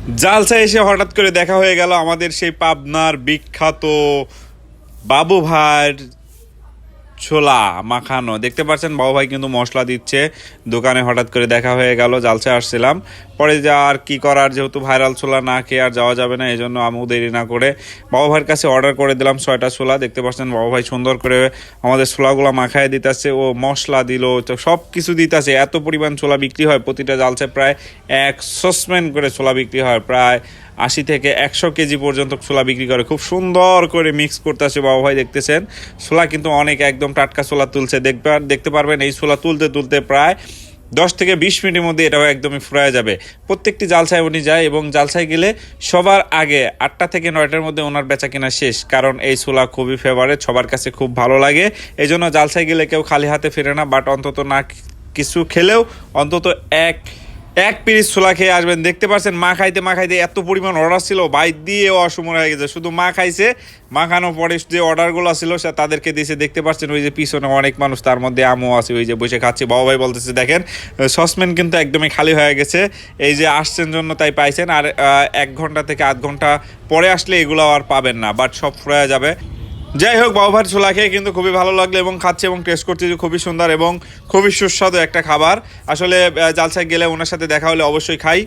জালসা এসে হঠাৎ করে দেখা হয়ে গেল আমাদের সেই পাবনার বিখ্যাত বাবু ভাইয়ের ছোলা মাখানো। দেখতে পাচ্ছেন বাবু ভাই কিন্তু মশলা দিচ্ছে দোকানে। হঠাৎ করে দেখা হয়ে গেল, জালসা আসছিলাম, পরে যা আর কি করার, যেহেতু ভাইরাল ছোলা না খেয়ে আর যাওয়া যাবে না, এই জন্য আমিও দেরি না করে বাবু ভাইয়ের কাছে অর্ডার করে দিলাম 6টা ছোলা। দেখতে পাচ্ছেন বাবু ভাই সুন্দর করে আমাদের ছোলাগুলো মাখায় দিতেছে, ও মশলা দিল, তো সব কিছু দিতেছে। এত পরিমাণ ছোলা বিক্রি হয় প্রতিটা জালসায়, প্রায় 1 সসপ্যান করে ছোলা বিক্রি হয়, প্রায় 80 থেকে 100 কেজি পর্যন্ত ছোলা বিক্রি করে। খুব সুন্দর করে মিক্স করতেছে বাবু ভাই। দেখতেছেন ছোলা কিন্তু অনেক একদম টাটকা ছোলা তুলছে। দেখতে পারবেন এই ছোলা তুলতে তুলতে প্রায় 10 থেকে 20 মিনিটের মধ্যে এটাও একদমই ফুরায় যাবে। প্রত্যেকটি জালসায় উনি যায় এবং জালসায় গেলে সবার আগে 8টা থেকে 9টার মধ্যে ওনার বেচা কেনা শেষ, কারণ এই ছোলা খুবই ফেভারিট, সবার কাছে খুব ভালো লাগে। এই জন্য জালসায় গেলে কেউ খালি হাতে ফেরে না, বাট অন্তত না কিছু খেলেও অন্তত এক পিস ছোলা খেয়ে আসবেন। দেখতে পাচ্ছেন মা খাইতে এত পরিমাণ অর্ডার ছিল, বাইর দিয়েও অসময় হয়ে গেছে। শুধু মা খাইছে, মাখানোর পরে যে অর্ডারগুলো ছিল সে তাদেরকে দিয়েছে। দেখতে পাচ্ছেন ওই যে পিছনে অনেক মানুষ, তার মধ্যে আমও আছে, ওই যে বসে খাচ্ছে। বাবা ভাই বলতেছে দেখেন সসপ্যান কিন্তু একদমই খালি হয়ে গেছে, এই যে আসছেন জন্য তাই পাইছেন, আর 1 ঘন্টা থেকে আধ ঘন্টা পরে আসলে এগুলো আর পাবেন না, বাট সব ফুরায় যাবে। যাই হোক, বাবু ভাইয়ের ছোলা খেয়ে কিন্তু খুবই ভালো লাগলো এবং খাচ্ছে এবং টেস্ট করছে যে খুবই সুন্দর এবং খুবই সুস্বাদু একটা খাবার। আসলে জালসায় গেলে ওনার সাথে দেখা হলে অবশ্যই খাই।